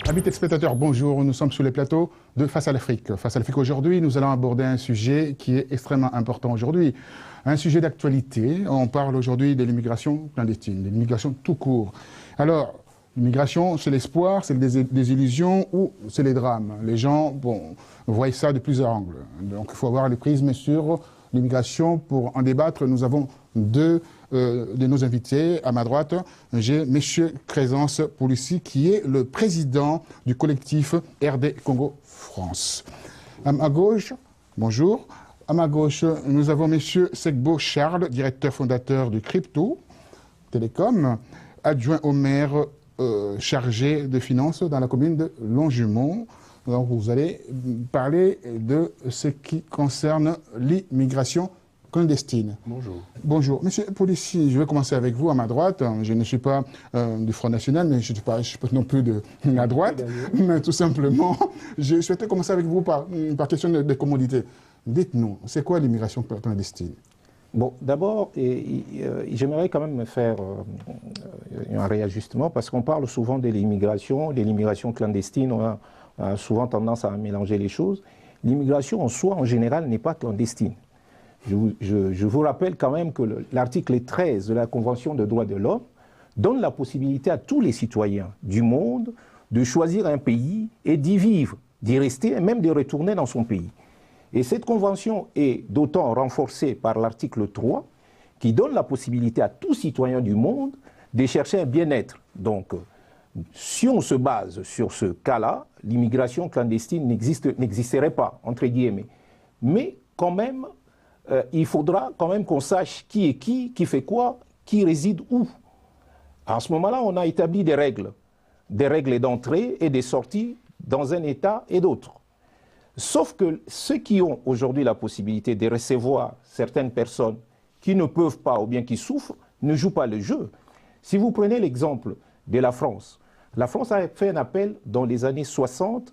Amis téléspectateurs, bonjour. Nous sommes sur les plateaux de Face à l'Afrique. Face à l'Afrique aujourd'hui, nous allons aborder un sujet qui est extrêmement important aujourd'hui. Un sujet d'actualité. On parle aujourd'hui de l'immigration clandestine, de l'immigration tout court. Alors, l'immigration, c'est l'espoir, c'est des illusions ou c'est les drames. Les gens, voient ça de plusieurs angles. Donc, il faut avoir le prisme sur l'immigration. Pour en débattre, nous avons deux de nos invités. À ma droite, j'ai M. Crézence Poulissi, qui est le président du collectif RD Congo France. À ma gauche, bonjour. À ma gauche, nous avons M. Segbo Charles, directeur fondateur du Crypto Télécom, adjoint au maire chargé de finances dans la commune de Longjumeau. Donc vous allez parler de ce qui concerne l'immigration clandestine. Bonjour. Bonjour. Monsieur Poulissi, je vais commencer avec vous à ma droite. Je ne suis pas du Front National, mais je ne suis pas non plus de la droite. Mais tout simplement, je souhaitais commencer avec vous par question de commodité. Dites-nous, c'est quoi l'immigration clandestine? Bon, d'abord, j'aimerais quand même faire un réajustement parce qu'on parle souvent de l'immigration clandestine. On a souvent tendance à mélanger les choses. L'immigration en soi, en général, n'est pas clandestine. Je vous rappelle quand même que l'article 13 de la Convention des droits de l'homme donne la possibilité à tous les citoyens du monde de choisir un pays et d'y vivre, d'y rester et même de retourner dans son pays. Et cette convention est d'autant renforcée par l'article 3 qui donne la possibilité à tout citoyen du monde de chercher un bien-être. Donc, si on se base sur ce cas-là, l'immigration clandestine n'existerait pas, entre guillemets. Mais quand même, il faudra quand même qu'on sache qui est qui fait quoi, qui réside où. À ce moment-là, on a établi des règles d'entrée et des sorties dans un État et d'autres. Sauf que ceux qui ont aujourd'hui la possibilité de recevoir certaines personnes qui ne peuvent pas ou bien qui souffrent, ne jouent pas le jeu. Si vous prenez l'exemple de la France a fait un appel dans les années 60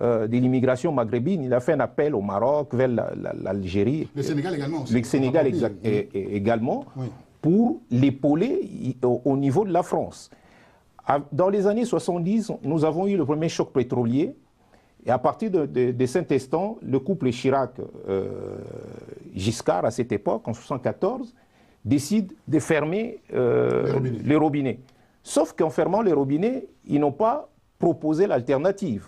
de l'immigration maghrébine. Il a fait un appel au Maroc, vers l'Algérie. Le Sénégal également aussi. Le Sénégal également, oui, pour l'épauler au niveau de la France. Dans les années 70, nous avons eu le premier choc pétrolier. Et à partir de cet instant, le couple Chirac-Giscard, à cette époque, en 1974, décide de fermer les robinets. Sauf qu'en fermant les robinets, ils n'ont pas proposé l'alternative.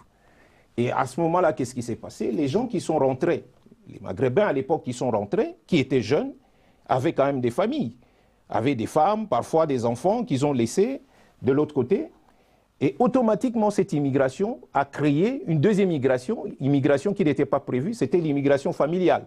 Et à ce moment-là, qu'est-ce qui s'est passé? Les gens qui sont rentrés, les Maghrébins à l'époque qui sont rentrés, qui étaient jeunes, avaient quand même des familles, avaient des femmes, parfois des enfants qu'ils ont laissés de l'autre côté. Et automatiquement, cette immigration a créé une deuxième immigration qui n'était pas prévue, c'était l'immigration familiale.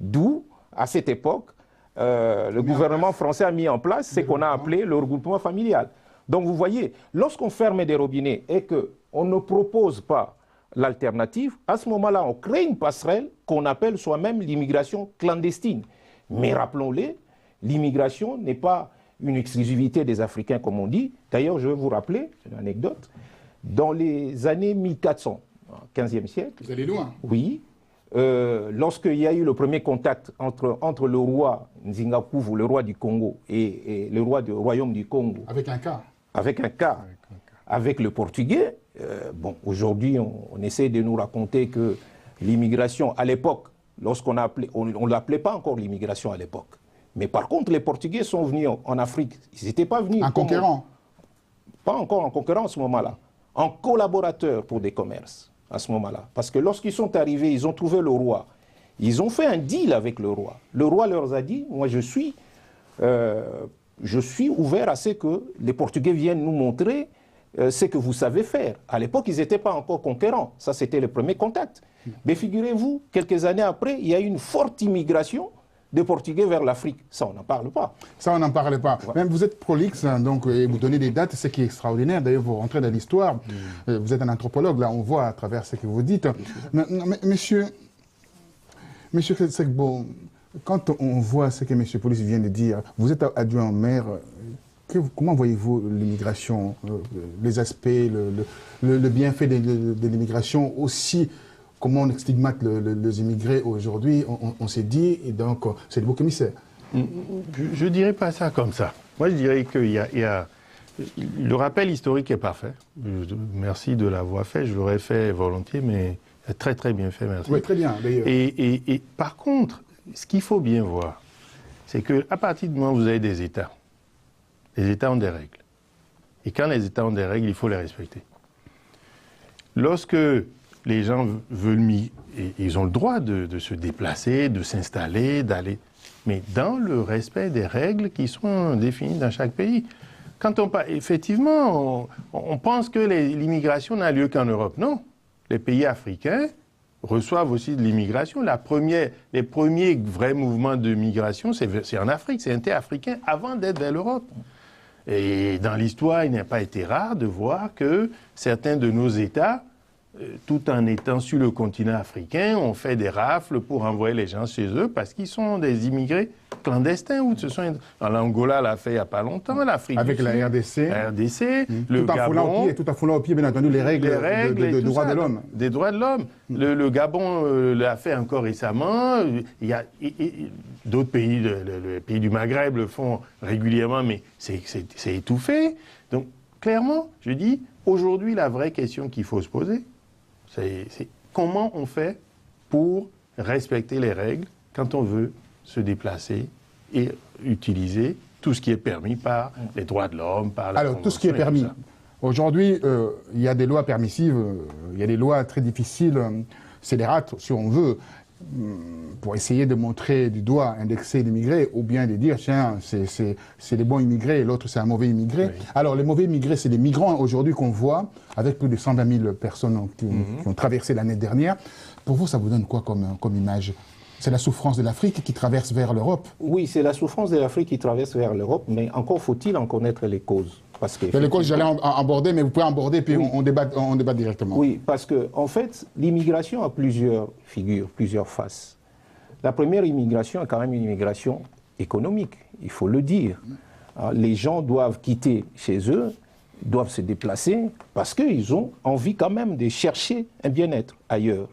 D'où, à cette époque, le gouvernement français a mis en place ce qu'on a appelé le regroupement familial. Donc vous voyez, lorsqu'on ferme des robinets et qu'on ne propose pas l'alternative, à ce moment-là, on crée une passerelle qu'on appelle soi-même l'immigration clandestine. Mais rappelons-le, l'immigration n'est pas une exclusivité des Africains, comme on dit. D'ailleurs, je vais vous rappeler une anecdote. Dans les années 1400, 15e siècle... Vous allez loin. Oui. Lorsqu'il y a eu le premier contact entre le roi Nzingakuvu, le roi du Congo, et le roi du royaume du Congo... Avec un cas. Avec le portugais, aujourd'hui, on essaie de nous raconter que l'immigration, à l'époque, lorsqu'on appelait, on ne l'appelait pas encore l'immigration à l'époque. Mais par contre, les Portugais sont venus en Afrique. Ils n'étaient pas venus... En conquérant. Pas encore en conquérant à ce moment-là. En collaborateur pour des commerces à ce moment-là. Parce que lorsqu'ils sont arrivés, ils ont trouvé le roi. Ils ont fait un deal avec le roi. Le roi leur a dit, moi je suis ouvert à ce que les Portugais viennent nous montrer ce que vous savez faire. À l'époque, ils n'étaient pas encore conquérants. Ça, c'était le premier contact. Mais figurez-vous, quelques années après, il y a eu une forte immigration des Portugais vers l'Afrique. Ça, on n'en parle pas. Ça, on n'en parle pas. Ouais. Même vous êtes prolixe, hein, donc, et vous donnez des dates, ce qui est extraordinaire. D'ailleurs, vous rentrez dans l'histoire. Vous êtes un anthropologue, là, on voit à travers ce que vous dites. Mais, monsieur Segbo, quand on voit ce que M. Poulissi vient de dire, vous êtes adjoint au maire, comment voyez-vous l'immigration, les aspects, le bienfait de l'immigration aussi? Comment on stigmate les immigrés aujourd'hui, on s'est dit, et donc c'est le bouc émissaire. Je ne dirais pas ça comme ça. Moi, je dirais qu'il y a Le rappel historique est parfait. Merci de l'avoir fait. Je l'aurais fait volontiers, mais très très bien fait, merci. Oui, très bien, d'ailleurs. Et par contre, ce qu'il faut bien voir, c'est qu'à partir du moment où vous avez des États, les États ont des règles. Et quand les États ont des règles, il faut les respecter. Lorsque les gens veulent ils ont le droit de se déplacer, de s'installer, d'aller, mais dans le respect des règles qui sont définies dans chaque pays. Quand on parle, effectivement, on pense que l'immigration n'a lieu qu'en Europe. Non. Les pays africains reçoivent aussi de l'immigration. Les premiers vrais mouvements de migration, c'est en Afrique, c'est interafricain avant d'être vers l'Europe. Et dans l'histoire, il n'a pas été rare de voir que certains de nos États, tout en étant sur le continent africain, ont fait des rafles pour envoyer les gens chez eux parce qu'ils sont des immigrés clandestins. L'Angola l'a fait il n'y a pas longtemps, l'Afrique avec la RDC. La RDC, le tout Gabon. Tout en foulant au pied, bien entendu, les règles de droits de l'homme. Des droits de l'homme. Le Gabon l'a fait encore récemment. Il y a d'autres pays, les pays du Maghreb le font régulièrement, mais c'est étouffé. Donc, clairement, je dis, aujourd'hui, la vraie question qu'il faut se poser, c'est comment on fait pour respecter les règles quand on veut se déplacer et utiliser tout ce qui est permis par les droits de l'homme, par la Alors, tout ce qui est permis. Aujourd'hui, il y a des lois permissives, il y a des lois très difficiles, scélérates, si on veut, pour essayer de montrer du doigt, indexer l'immigré, ou bien de dire, tiens, c'est des bons immigrés et l'autre, c'est un mauvais immigré. Oui. Alors, les mauvais immigrés, c'est les migrants aujourd'hui qu'on voit, avec plus de 120 000 personnes qui ont traversé l'année dernière. Pour vous, ça vous donne quoi comme image ? C'est la souffrance de l'Afrique qui traverse vers l'Europe. Oui, c'est la souffrance de l'Afrique qui traverse vers l'Europe, mais encore faut-il en connaître les causes. Parce que les causes, j'allais aborder, mais vous pouvez aborder, puis oui. on débat directement. Oui, parce que en fait, l'immigration a plusieurs figures, plusieurs faces. La première immigration est quand même une immigration économique, il faut le dire. Les gens doivent quitter chez eux, doivent se déplacer, parce qu'ils ont envie quand même de chercher un bien-être ailleurs.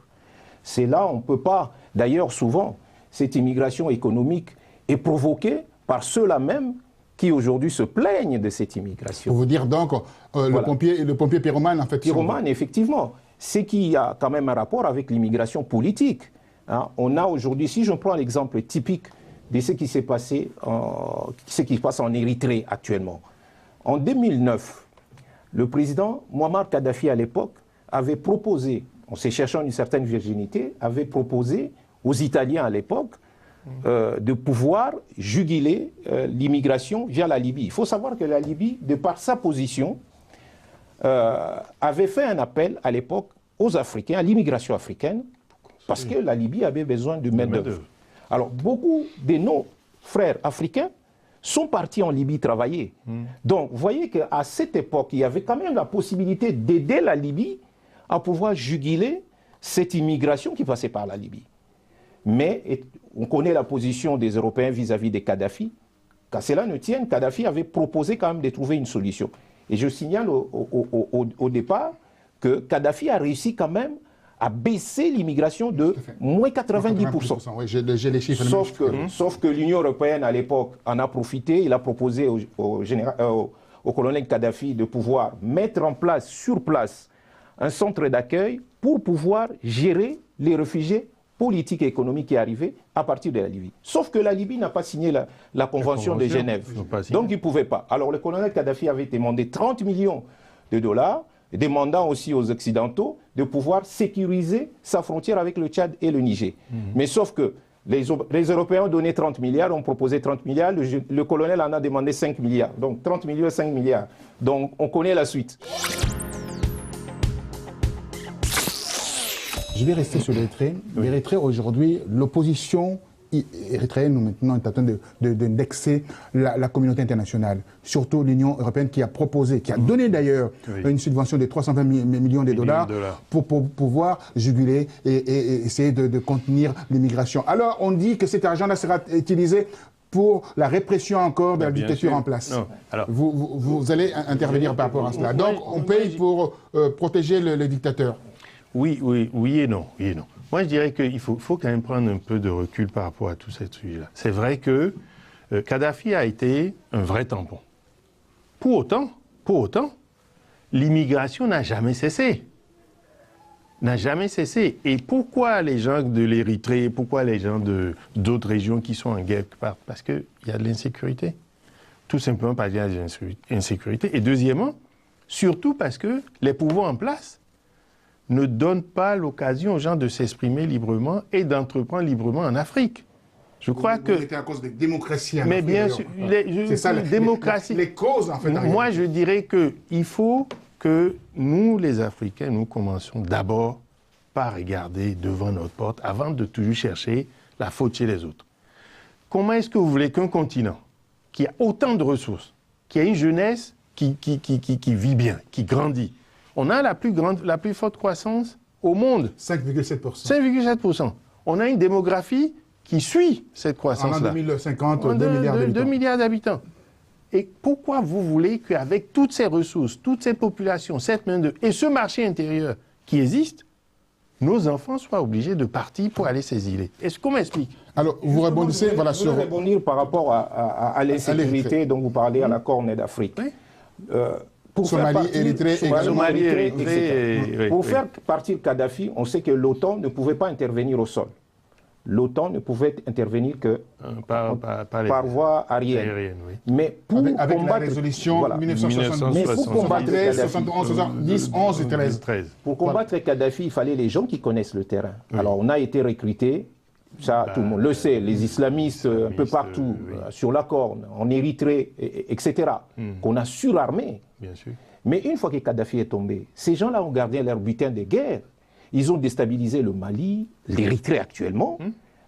C'est là, on ne peut pas... D'ailleurs, souvent, cette immigration économique est provoquée par ceux-là même qui aujourd'hui se plaignent de cette immigration. Pour vous dire donc, voilà. le pompier pyromane, en fait. Pyromane, effectivement. C'est qu'il y a quand même un rapport avec l'immigration politique. Hein. On a aujourd'hui, si je prends l'exemple typique de ce qui s'est passé, ce qui se passe en Érythrée actuellement. En 2009, le président Muammar Kadhafi, à l'époque, avait proposé, en se cherchant une certaine virginité, avait proposé aux Italiens à l'époque de pouvoir juguler l'immigration via la Libye. Il faut savoir que la Libye, de par sa position, avait fait un appel à l'époque aux Africains, à l'immigration africaine, parce que la Libye avait besoin de main-d'œuvre. Alors, beaucoup de nos frères africains sont partis en Libye travailler. Donc, vous voyez qu'à cette époque, il y avait quand même la possibilité d'aider la Libye à pouvoir juguler cette immigration qui passait par la Libye. Mais on connaît la position des Européens vis-à-vis de Kadhafi. Qu'à cela ne tienne, Kadhafi avait proposé quand même de trouver une solution. Et je signale au départ que Kadhafi a réussi quand même à baisser l'immigration de moins 90%. Oui, j'ai les chiffres. Sauf que l'Union européenne, à l'époque, en a profité. Il a proposé au colonel Kadhafi de pouvoir mettre en place, sur place, un centre d'accueil pour pouvoir gérer les réfugiés politiques et économiques qui arrivaient à partir de la Libye. Sauf que la Libye n'a pas signé la convention de Genève. Donc il ne pouvait pas. Alors le colonel Kadhafi avait demandé 30 millions de dollars, demandant aussi aux Occidentaux de pouvoir sécuriser sa frontière avec le Tchad et le Niger. Mais sauf que les Européens ont donné 30 milliards, ont proposé 30 milliards, le colonel en a demandé 5 milliards. Donc 30 millions, 5 milliards. Donc on connaît la suite. Je vais rester sur l'Érythrée. L'Érythrée, aujourd'hui, l'opposition érythréenne, maintenant, est en train d'indexer la communauté internationale, surtout l'Union européenne qui a proposé, qui a donné d'ailleurs une subvention de 320 millions de dollars pour pouvoir juguler et essayer de contenir l'immigration. Alors, on dit que cet argent-là sera utilisé pour la répression encore de la dictature en place. Alors, vous allez intervenir par rapport à cela. Donc, on paye pour protéger le dictateur. Oui et non. Moi, je dirais qu'il faut quand même prendre un peu de recul par rapport à tout ce sujet-là. C'est vrai que Kadhafi a été un vrai tampon. Pour autant, pour autant, l'immigration n'a jamais cessé. N'a jamais cessé. Et pourquoi les gens de l'Érythrée, pourquoi les gens d'autres régions qui sont en guerre partent? Parce qu'il y a de l'insécurité. Tout simplement parce qu'il y a de l'insécurité. Et deuxièmement, surtout parce que les pouvoirs en place ne donnent pas l'occasion aux gens de s'exprimer librement et d'entreprendre librement en Afrique. Je crois que... C'était à cause de démocratie. Mais bien sûr, c'est ça, démocratie. Les causes, en fait. Moi, je dirais qu'il faut que nous, les Africains, nous commencions d'abord par regarder devant notre porte avant de toujours chercher la faute chez les autres. Comment est-ce que vous voulez qu'un continent qui a autant de ressources, qui a une jeunesse qui vit bien, qui grandit, on a la plus forte croissance au monde. 5,7%. 5,7%. On a une démographie qui suit cette croissance-là. En 2050, 2 milliards d'habitants. 2 milliards d'habitants. Et pourquoi vous voulez qu'avec toutes ces ressources, toute cette population, cette main-d'œuvre et ce marché intérieur qui existe, nos enfants soient obligés de partir pour aller s'exiler? Est-ce qu'on m'explique? Alors, vous rebondissez je sur... voulais rebondir par rapport à l'insécurité dont vous parlez à la Corne d'Afrique. Oui. Pour Somalie, Érythrée, etc. Pour faire partir Kadhafi, on sait que l'OTAN ne pouvait pas intervenir au sol. L'OTAN ne pouvait intervenir que par voie aérienne. Oui. Mais pour avec combattre, la résolution voilà. 1973, 71, 10, 11 et 13. Pour combattre Kadhafi, il fallait les gens qui connaissent le terrain. Oui. Alors on a été recrutés, ça tout le monde le sait, les islamistes un peu partout, sur la Corne, en Érythrée, etc., qu'on a surarmés. Bien sûr. Mais une fois que Kadhafi est tombé, ces gens-là ont gardé leur butin de guerre. Ils ont déstabilisé le Mali, l'Érythrée actuellement,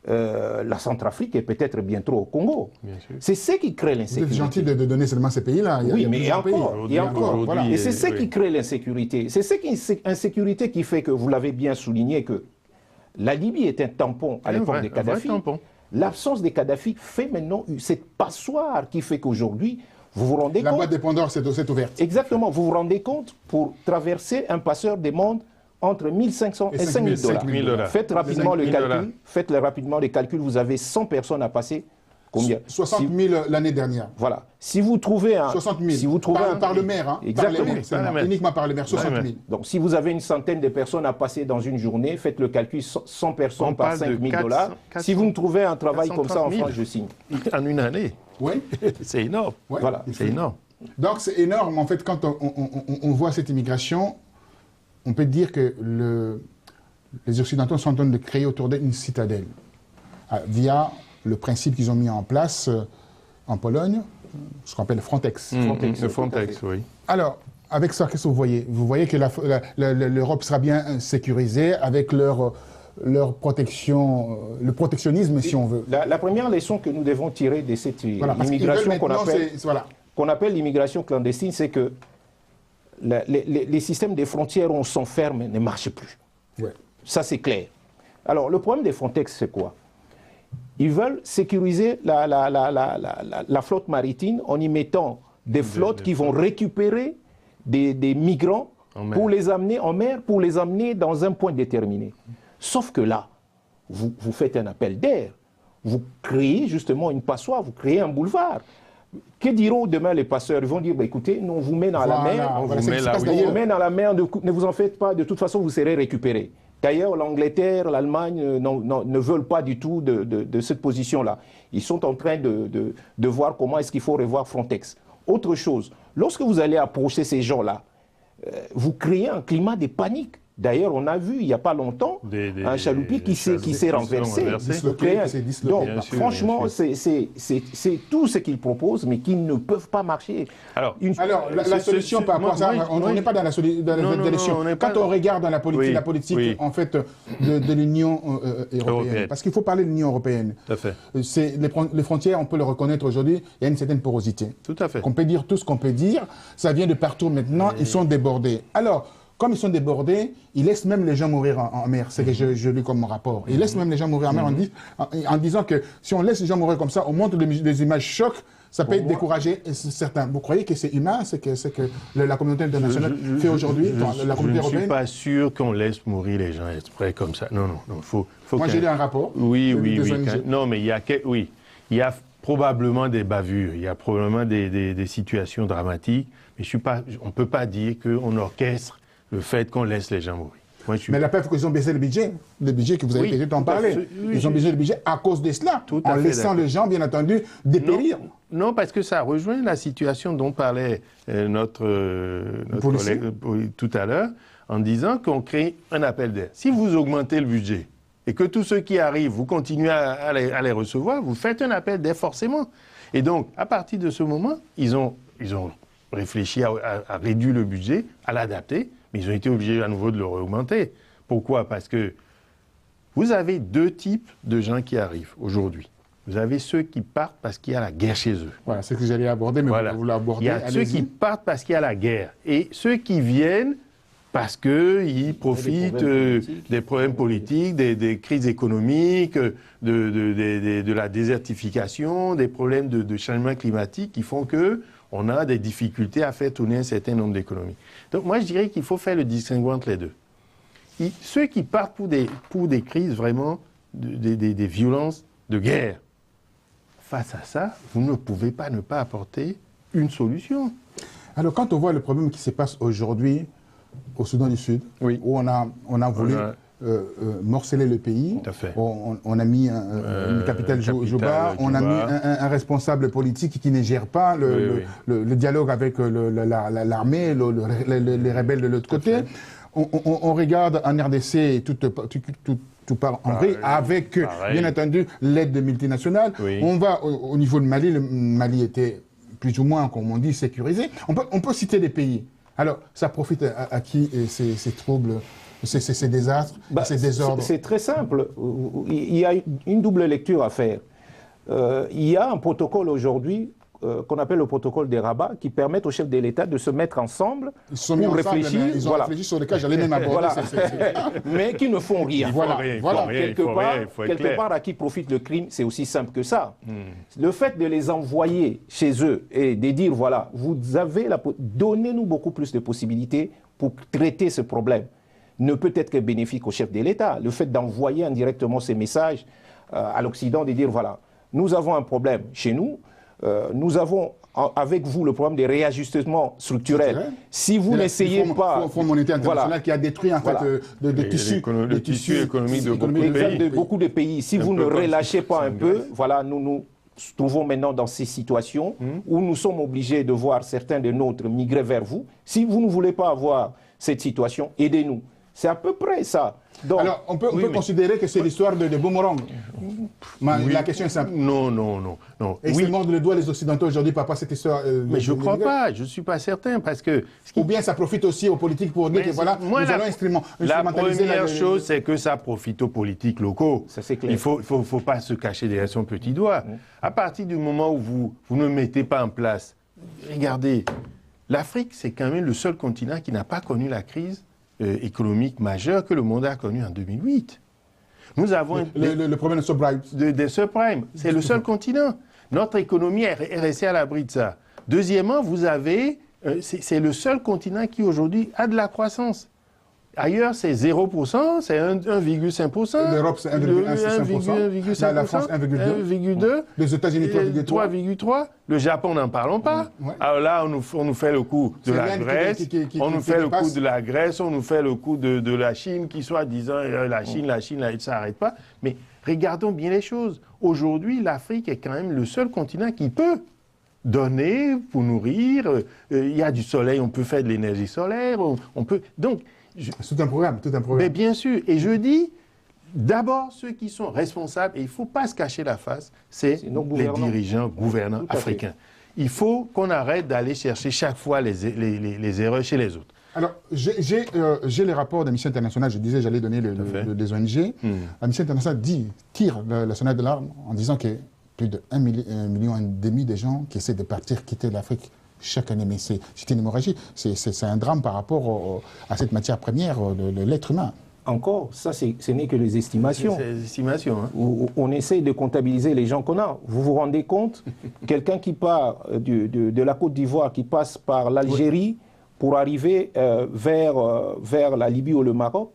la Centrafrique et peut-être bientôt au Congo. C'est ce qui crée l'insécurité. Vous êtes gentil de donner seulement ces pays-là. Oui, mais il y a encore. Voilà. Et c'est ce qui crée l'insécurité. C'est cette insécurité qui fait que, vous l'avez bien souligné, que la Libye est un tampon à l'époque de Kadhafi. L'absence de Kadhafi fait maintenant cette passoire qui fait qu'aujourd'hui, vous vous rendez compte... La boîte des Pandore s'est ouverte. Exactement. Vous vous rendez compte, pour traverser un passeur des mondes, entre 1500 et 5000 $. Faites rapidement le calcul. Faites rapidement le calcul. Vous avez 100 personnes à passer. Combien? 60 000 l'année dernière. Voilà. Si vous trouvez un... 60 000. Si vous trouvez par le maire. Hein. Exactement. Uniquement par le maire. 60 000. Donc si vous avez une centaine de personnes à passer dans une journée, faites le calcul, 100 personnes par 5 000 $. Si vous me trouvez un travail comme ça en France, je signe. En une année. Oui. C'est énorme. Ouais, voilà. C'est énorme. Donc c'est énorme. En fait, quand on voit cette immigration, on peut dire que les Occidentaux sont en train de créer autour d'eux une citadelle via le principe qu'ils ont mis en place en Pologne, ce qu'on appelle Frontex. Frontex, oui. Alors, avec ça, qu'est-ce que vous voyez? Vous voyez que l'Europe sera bien sécurisée avec leur protection, le protectionnisme, si on veut. La première leçon que nous devons tirer de cette immigration qu'on appelle l'immigration clandestine, c'est que les systèmes des frontières où on s'enferme ne marchent plus. Ouais. Ça, c'est clair. Alors, le problème des Frontex, c'est quoi? Ils veulent sécuriser la flotte maritime en y mettant des flottes qui vont récupérer des migrants pour les amener en mer, pour les amener dans un point déterminé. Sauf que là, vous faites un appel d'air. Vous créez justement une passoire, vous créez un boulevard. Que diront demain les passeurs? Ils vont dire, bah, écoutez, nous, on vous met dans la mer, on vous met dans la mer, ne vous en faites pas, de toute façon, vous serez récupérés. D'ailleurs, l'Angleterre, l'Allemagne ne veulent pas du tout de cette position-là. Ils sont en train de voir comment est-ce qu'il faut revoir Frontex. Autre chose, lorsque vous allez approcher ces gens-là, vous créez un climat de panique. D'ailleurs, on a vu il n'y a pas longtemps un chaloupier qui s'est renversé. Donc, franchement, c'est tout ce qu'ils proposent, mais qui ne peuvent pas marcher. Alors la solution par rapport à ça, on n'est pas dans la solution. Quand on regarde dans la politique en fait, de l'Union européenne, parce qu'il faut parler de l'Union européenne. Tout à fait. Les frontières, on peut le reconnaître aujourd'hui, il y a une certaine porosité. Tout à fait. On peut dire tout ce qu'on peut dire, ça vient de partout maintenant, ils sont débordés. Alors, comme ils sont débordés, ils laissent même les gens mourir en mer. C'est que je lis comme mon rapport. Ils laissent même les gens mourir en mer en disant que si on laisse les gens mourir comme ça, on montre des images chocs, ça peut décourager certains. Vous croyez que c'est humain, c'est que la communauté internationale fait aujourd'hui, la communauté européenne? Je ne suis pas sûr qu'on laisse mourir les gens exprès comme ça. Non. Moi, j'ai lu un rapport. Oui. Non, mais il y a probablement des bavures, il y a probablement des situations dramatiques, mais on ne peut pas dire qu'on orchestre le fait qu'on laisse les gens mourir. Mais la preuve qu'ils ont baissé le budget que vous avez peut-être en parler. Ils ont baissé le budget à cause de cela, en laissant les gens, bien entendu, dépérir. Non, parce que ça rejoint la situation dont parlait notre collègue tout à l'heure, en disant qu'on crée un appel d'air. Si vous augmentez le budget et que tous ceux qui arrivent, vous continuez à les recevoir, vous faites un appel d'air forcément. Et donc, à partir de ce moment, ils ont réfléchi à réduire le budget, à l'adapter, mais ils ont été obligés à nouveau de le augmenter. Pourquoi? Parce que vous avez deux types de gens qui arrivent aujourd'hui. Vous avez ceux qui partent parce qu'il y a la guerre chez eux. Voilà, c'est ce que j'allais aborder, mais vous l'abordez. Il y a ceux qui partent parce qu'il y a la guerre. Et ceux qui viennent parce qu'ils profitent des problèmes politiques, des crises économiques, de la désertification, des problèmes de changement climatique qui font qu'on a des difficultés à faire tourner un certain nombre d'économies. Donc moi, je dirais qu'il faut faire le distinguo entre les deux. Ceux qui partent pour des crises vraiment, des violences de guerre, face à ça, vous ne pouvez pas ne pas apporter une solution. Alors, quand on voit le problème qui se passe aujourd'hui au Soudan du Sud, où on a voulu morceler le pays, on a mis une capitale Juba, on a mis un responsable politique qui ne gère pas le dialogue avec l'armée, les rebelles de l'autre côté. On regarde en RDC tout part en vrille, avec, bien entendu, l'aide de multinationales. On va au niveau de Mali, le Mali était plus ou moins, comme on dit, sécurisé. On peut citer des pays. Alors, ça profite à qui ces troubles, ces désastres, ces désordres? C'est très simple. Il y a une double lecture à faire. Il y a un protocole aujourd'hui qu'on appelle le protocole des Rabat, qui permet aux chefs de l'État de se mettre ensemble pour réfléchir. Ils ont réfléchi sur le cas, j'allais même aborder. Mais qui ne font rien. Quelque part, à qui profite le crime, c'est aussi simple que ça. Le fait de les envoyer chez eux et de dire, voilà, donnez-nous beaucoup plus de possibilités pour traiter ce problème, ne peut être que bénéfique aux chefs de l'État. Le fait d'envoyer indirectement ces messages à l'Occident, de dire, voilà, nous avons un problème chez nous, nous avons avec vous le problème des réajustements structurels. Si vous n'essayez pas... Le Fonds monétaire international qui a détruit en fait le tissu économique de beaucoup de pays. Si vous ne relâchez pas un peu, voilà, nous nous trouvons maintenant dans ces situations où nous sommes obligés de voir certains de nôtres migrer vers vous. Si vous ne voulez pas avoir cette situation, aidez-nous. C'est à peu près ça. Donc, alors, on peut considérer que c'est l'histoire de boomerang. La question est simple. Non. Et ils se mordent le doigt les Occidentaux aujourd'hui par rapport à cette histoire. Mais je ne crois pas, je ne suis pas certain, parce que... Ou bien ça profite aussi aux politiques pour dire que voilà, nous allons instrumentaliser... La première chose, c'est que ça profite aux politiques locaux. Ça, c'est clair. Il ne faut pas se cacher derrière son petit doigt. À partir du moment où vous ne mettez pas en place... Regardez, l'Afrique, c'est quand même le seul continent qui n'a pas connu la crise économique majeure que le monde a connu en 2008. Nous avons le problème des subprimes. Des subprimes. C'est le seul continent. Notre économie est restée à l'abri de ça. Deuxièmement, vous avez... c'est le seul continent qui aujourd'hui a de la croissance. Ailleurs, c'est 0%, c'est 1,5%. L'Europe, c'est 1,5%. La France, 1,2%. Les États-Unis, 3,3%. Le Japon, n'en parlons pas. Alors là, on nous fait le coup de la Grèce, on nous fait le coup de la Grèce, on nous fait le coup de la Chine, qui soit disant la Chine, ça ne s'arrête pas. Mais regardons bien les choses. Aujourd'hui, l'Afrique est quand même le seul continent qui peut donner pour nourrir. Il y a du soleil, on peut faire de l'énergie solaire, on peut... Donc, c'est tout un programme. Mais bien sûr. Et je dis, d'abord, ceux qui sont responsables, et il ne faut pas se cacher la face, c'est les dirigeants, gouvernants africains. Il faut qu'on arrête d'aller chercher chaque fois les erreurs chez les autres. Alors, j'ai les rapports d'Amnesty International, je disais, j'allais donner des ONG. Amnesty International tire la sonnette de l'alarme en disant qu'il y a plus de 1,5 million de gens qui essaient de partir, quitter l'Afrique chaque année, mais c'est une hémorragie. C'est un drame par rapport à cette matière première de l'être humain. Encore, ça, ce n'est que les estimations. C'est des estimations. On essaye de comptabiliser les gens qu'on a. Vous vous rendez compte? Quelqu'un qui part de la Côte d'Ivoire, qui passe par l'Algérie pour arriver vers la Libye ou le Maroc,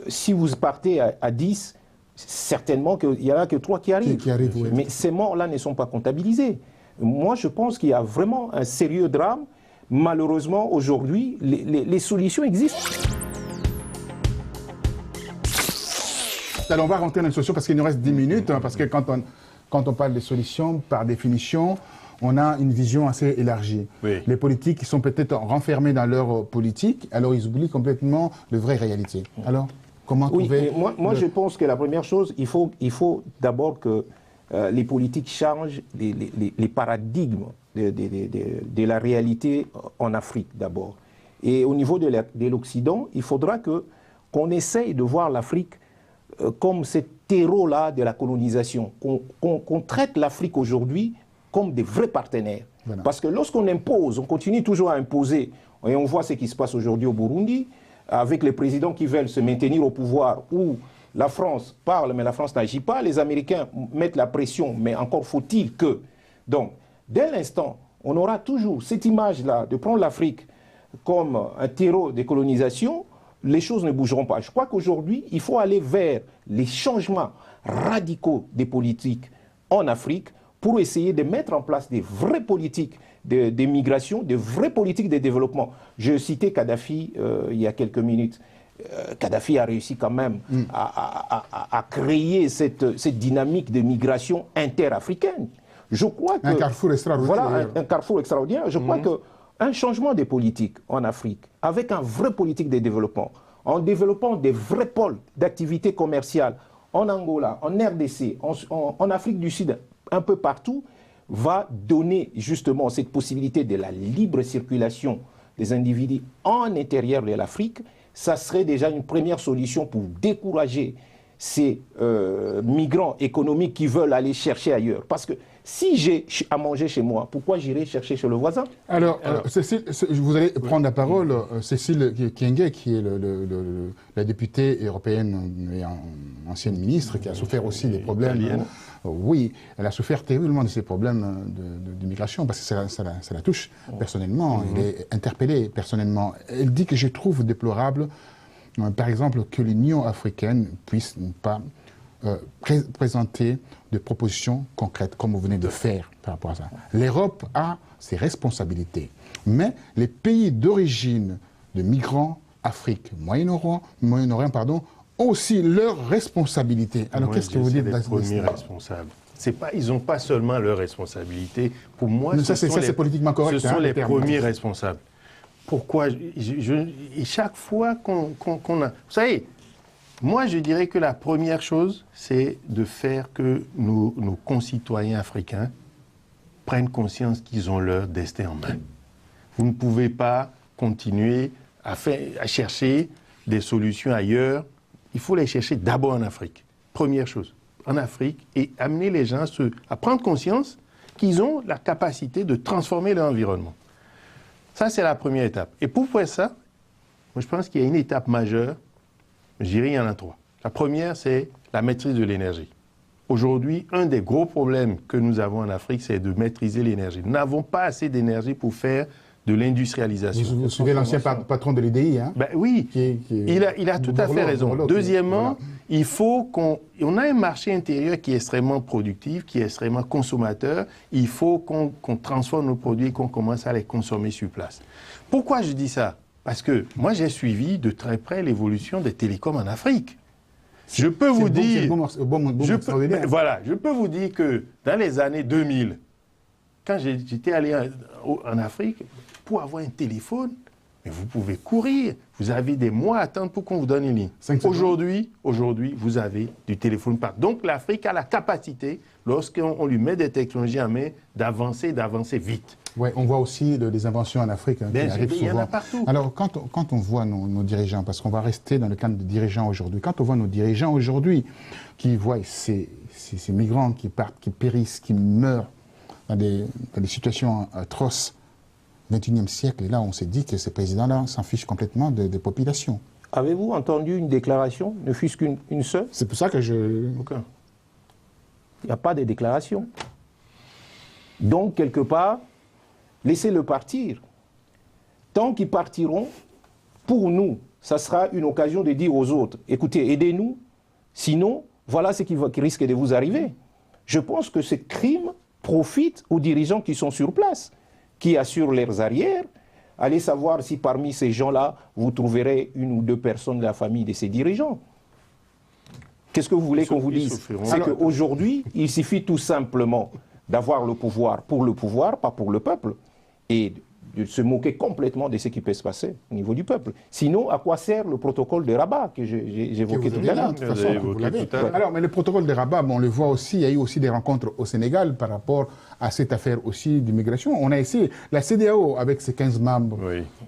si vous partez à 10, certainement qu'il n'y en a que 3 qui arrivent. Oui. Mais ces morts-là ne sont pas comptabilisés. Moi, je pense qu'il y a vraiment un sérieux drame. Malheureusement, aujourd'hui, les solutions existent. Alors, on va rentrer dans les solutions parce qu'il nous reste 10 minutes, parce que quand on parle des solutions, par définition, on a une vision assez élargie. Oui. Les politiques sont peut-être renfermés dans leur politique, alors ils oublient complètement de vraies réalités. Alors, comment trouver... Moi je pense que la première chose, il faut d'abord que les politiques changent les paradigmes de la réalité en Afrique d'abord. Et au niveau de l'Occident, il faudra qu'on essaye de voir l'Afrique comme cet terreau-là de la colonisation, qu'on traite l'Afrique aujourd'hui comme des vrais partenaires. Voilà. Parce que lorsqu'on impose, on continue toujours à imposer, et on voit ce qui se passe aujourd'hui au Burundi, avec les présidents qui veulent se maintenir au pouvoir, où la France parle, mais la France n'agit pas, les Américains mettent la pression, mais encore faut-il que... Donc, dès l'instant, on aura toujours cette image-là de prendre l'Afrique comme un terreau de colonisation, les choses ne bougeront pas. Je crois qu'aujourd'hui, il faut aller vers les changements radicaux des politiques en Afrique pour essayer de mettre en place des vraies politiques de migration, de vraies politiques de développement. Je citais Kadhafi il y a quelques minutes. Kadhafi a réussi quand même à créer cette dynamique de migration interafricaine. Je crois que... Un carrefour extraordinaire. Voilà, un carrefour extraordinaire. Je crois qu'un changement des politiques en Afrique, avec un vrai politique de développement, en développant des vrais pôles d'activité commerciale en Angola, en RDC, en Afrique du Sud, un peu partout, va donner justement cette possibilité de la libre circulation des individus en intérieur de l'Afrique. Ça serait déjà une première solution pour décourager ces migrants économiques qui veulent aller chercher ailleurs. Parce que si j'ai à manger chez moi, pourquoi j'irai chercher chez le voisin? Alors, Cécile, vous allez prendre la parole. Cécile Kyenge, qui est la députée européenne et ancienne ministre, qui a souffert aussi des problèmes. Oui, elle a souffert terriblement de ces problèmes d'immigration, parce que ça la touche personnellement. Elle est interpellée personnellement. Elle dit que je trouve déplorable, par exemple, que l'Union africaine puisse pas présenter de propositions concrètes, comme vous venez de faire par rapport à ça. L'Europe a ses responsabilités, mais les pays d'origine de migrants, Afrique, Moyen-Orient, ont aussi leurs responsabilités. Alors qu'est-ce que vous dites de les premiers responsables. Ils n'ont pas seulement leurs responsabilités. Pour moi, c'est politiquement correct. Ce sont les premiers responsables. Pourquoi et chaque fois qu'on a... Vous savez, moi, je dirais que la première chose, c'est de faire que nos concitoyens africains prennent conscience qu'ils ont leur destin en main. Vous ne pouvez pas continuer à chercher des solutions ailleurs. Il faut les chercher d'abord en Afrique. Première chose, en Afrique, et amener les gens à prendre conscience qu'ils ont la capacité de transformer leur environnement. Ça, c'est la première étape. Et pour faire ça, moi, je pense qu'il y a une étape majeure. Je dirais qu'il y en a 3. La première, c'est la maîtrise de l'énergie. Aujourd'hui, un des gros problèmes que nous avons en Afrique, c'est de maîtriser l'énergie. Nous n'avons pas assez d'énergie pour faire de l'industrialisation. Vous suivez l'ancien patron de l'IDI, hein? Ben oui, il a tout à fait raison. Deuxièmement, il faut qu'on a un marché intérieur qui est extrêmement productif, qui est extrêmement consommateur. Il faut qu'on transforme nos produits et qu'on commence à les consommer sur place. Pourquoi je dis ça? Parce que moi, j'ai suivi de très près l'évolution des télécoms en Afrique. Je peux vous dire... je peux vous dire que dans les années 2000, quand j'étais allé en Afrique, pour avoir un téléphone, mais vous pouvez courir. Vous avez des mois à attendre pour qu'on vous donne une ligne. Aujourd'hui, vous avez du téléphone partout. Donc l'Afrique a la capacité, lorsqu'on lui met des technologies en main, d'avancer vite. Oui, on voit aussi des inventions en Afrique qui arrivent souvent. Il y en a partout. Alors, quand on voit nos dirigeants, parce qu'on va rester dans le cadre des dirigeants aujourd'hui, quand on voit nos dirigeants aujourd'hui qui voient ces migrants qui partent, qui périssent, qui meurent dans des situations atroces, 21e siècle, et là, on s'est dit que ces présidents-là s'en fichent complètement des populations. Avez-vous entendu une déclaration, ne fût-ce qu'une seule? C'est pour ça que je... Aucun. Il n'y a pas de déclaration. Donc, quelque part, laissez-le partir. Tant qu'ils partiront, pour nous, ça sera une occasion de dire aux autres, écoutez, aidez-nous, sinon, voilà ce qui risque de vous arriver. Je pense que ce crime profite aux dirigeants qui sont sur place, qui assurent leurs arrières. Allez savoir si parmi ces gens-là, vous trouverez une ou deux personnes de la famille de ces dirigeants. Qu'est-ce que vous voulez qu'on vous dise? C'est qu'aujourd'hui, il suffit tout simplement d'avoir le pouvoir, pas pour le peuple, et de se moquer complètement de ce qui peut se passer au niveau du peuple. Sinon, à quoi sert le protocole de Rabat que j'évoquais tout à l'heure? Alors, mais le protocole de Rabat, on le voit aussi, il y a eu aussi des rencontres au Sénégal par rapport à cette affaire aussi d'immigration. On a essayé, la CEDEAO avec ses 15 membres,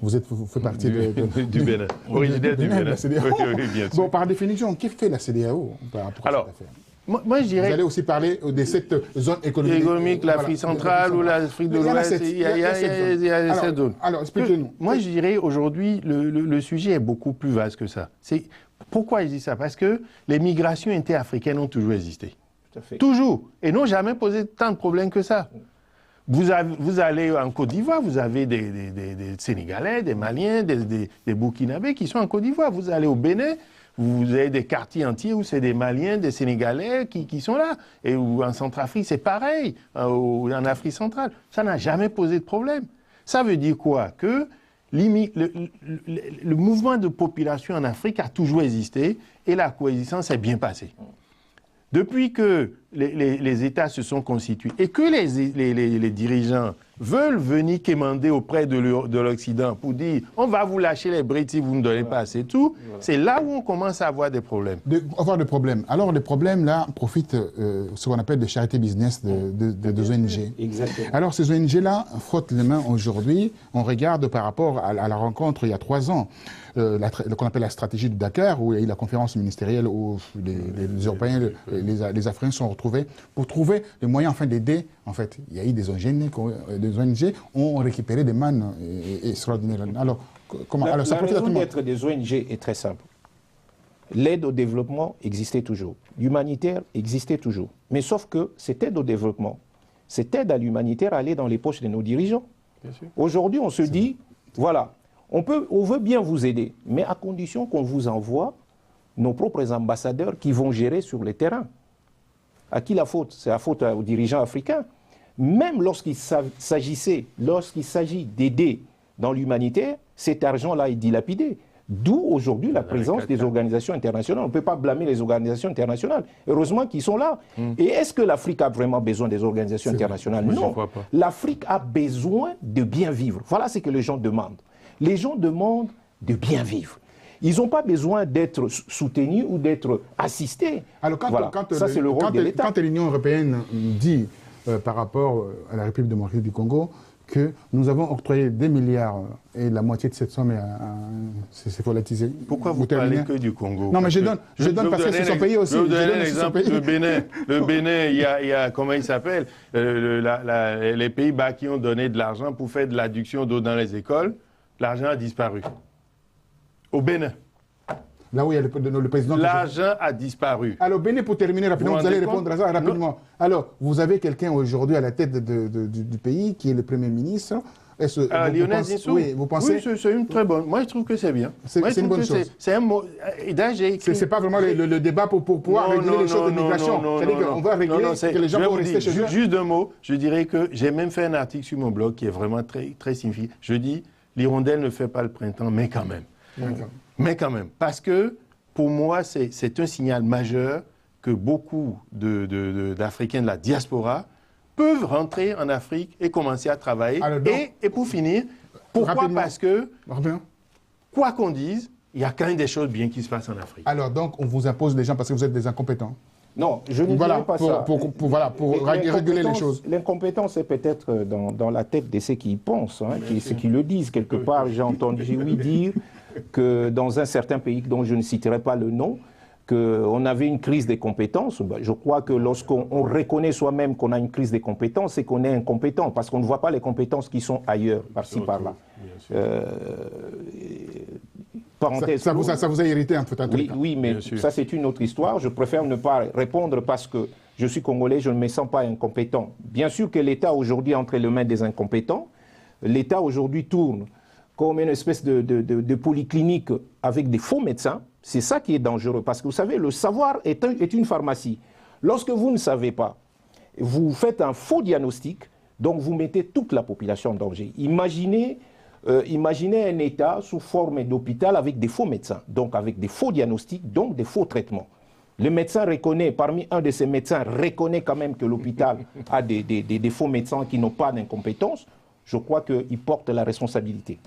vous faites partie du Bénin, originaire du Bénin. Oui, bien sûr. Bon, par définition, qu'est-ce que fait la CEDEAO par rapport à cette affaire? Moi, je dirais... Vous allez aussi parler de cette zone économique. L'Afrique centrale ou l'Afrique de l'Ouest, il y a cette zone. Alors, expliquez-nous. Moi, je dirais, aujourd'hui, le sujet est beaucoup plus vaste que ça. Pourquoi je dis ça? Parce que les migrations interafricaines ont toujours existé. Tout à fait. Toujours. Et n'ont jamais posé tant de problèmes que ça. Vous allez en Côte d'Ivoire, vous avez des Sénégalais, des Maliens, des Burkinabés qui sont en Côte d'Ivoire. Vous allez au Bénin, vous avez des quartiers entiers où c'est des Maliens, des Sénégalais qui sont là. Et en Centrafrique, c'est pareil, en Afrique centrale. Ça n'a jamais posé de problème. Ça veut dire quoi? Que le mouvement de population en Afrique a toujours existé et la coexistence s'est bien passée. Depuis que les États se sont constitués et que les dirigeants veulent venir quémander auprès de l'Occident pour dire on va vous lâcher les brides si vous ne donnez pas assez tout, c'est là où on commence à avoir des problèmes. Avoir des problèmes. Alors les problèmes là profitent ce qu'on appelle de charité business des ONG. Exactement. Alors ces ONG là frottent les mains aujourd'hui. On regarde par rapport à la rencontre il y a 3 ans, qu'on appelle la stratégie de Dakar, où il y a eu la conférence ministérielle où les Européens, les Africains sont retrouvés pour trouver les moyens enfin d'aider. En fait, il y a eu des ONG ont récupéré des mannes extraordinaires. Alors, comment la raison d'être des ONG est très simple. L'aide au développement existait toujours. L'humanitaire existait toujours. Mais sauf que cette aide au développement, cette aide à l'humanitaire allait dans les poches de nos dirigeants. Aujourd'hui, on se dit, voilà, on veut bien vous aider, mais à condition qu'on vous envoie nos propres ambassadeurs qui vont gérer sur le terrain. À qui la faute? C'est la faute aux dirigeants africains. Même lorsqu'il s'agit d'aider dans l'humanitaire, cet argent-là est dilapidé. D'où aujourd'hui la présence des organisations internationales. On ne peut pas blâmer les organisations internationales. Heureusement qu'ils sont là. Et est-ce que l'Afrique a vraiment besoin des organisations internationales? Non. L'Afrique a besoin de bien vivre. Voilà ce que les gens demandent. Les gens demandent de bien vivre. Ils n'ont pas besoin d'être soutenus ou d'être assistés. Alors ça, c'est le rôle de l'État. Quand l'Union européenne dit, par rapport à la République démocratique du Congo, que nous avons octroyé des milliards et la moitié de cette somme c'est volatilisé. Pourquoi vous parlez que du Congo? Non, mais je donne parce que c'est son pays aussi. Je vous donne l'exemple du Bénin. Le Bénin, il y a comment il s'appelle, les Pays-Bas qui ont donné de l'argent pour faire de l'adduction d'eau dans les écoles. L'argent a disparu. Au Bénin. Là où il y a le président... L'argent a disparu. Alors, Bénin, pour terminer rapidement, vous allez répondre à ça rapidement. Non. Alors, vous avez quelqu'un aujourd'hui à la tête du pays, qui est le Premier ministre. Lionel Zinsou. Oui, vous pensez... Oui, c'est une très bonne... Moi, je trouve que c'est bien. C'est une bonne chose. C'est un mot... C'est pas vraiment le débat pour pouvoir régler les choses de migration. C'est-à-dire qu'on va régler que les gens vont rester chez eux. Juste 2 mots. Je dirais que j'ai même fait un article sur mon blog qui est vraiment très, très significatif. Je dis, l'hirondelle ne fait pas le printemps, mais quand même. Mais quand même, parce que pour moi, c'est un signal majeur que beaucoup d'Africains de la diaspora peuvent rentrer en Afrique et commencer à travailler. Alors donc, et pour finir, pourquoi? Parce que, quoi qu'on dise, il y a quand même des choses bien qui se passent en Afrique. Alors donc, on vous impose des gens parce que vous êtes des incompétents? Non, je ne dirais pas ça. Pour réguler les choses. L'incompétence est peut-être dans la tête de ceux qui y pensent, ceux qui le disent. Quelque part, j'ai ouï dire que dans un certain pays dont je ne citerai pas le nom, qu'on avait une crise des compétences. Je crois que lorsqu'on reconnaît soi-même qu'on a une crise des compétences, c'est qu'on est incompétent, parce qu'on ne voit pas les compétences qui sont ailleurs, par-ci, par-là. Parenthèse. Ça vous a irrité en fait? Oui, mais ça c'est une autre histoire. Je préfère ne pas répondre parce que je suis congolais, je ne me sens pas incompétent. Bien sûr que l'État aujourd'hui est entre les mains des incompétents. L'État aujourd'hui tourne comme une espèce de polyclinique avec des faux médecins. C'est ça qui est dangereux, parce que vous savez, le savoir est une pharmacie. Lorsque vous ne savez pas, vous faites un faux diagnostic, donc vous mettez toute la population en danger. Imaginez un État sous forme d'hôpital avec des faux médecins, donc avec des faux diagnostics, donc des faux traitements. Le médecin reconnaît, parmi un de ces médecins, reconnaît quand même que l'hôpital a des faux médecins qui n'ont pas d'incompétence. Je crois qu'il porte la responsabilité.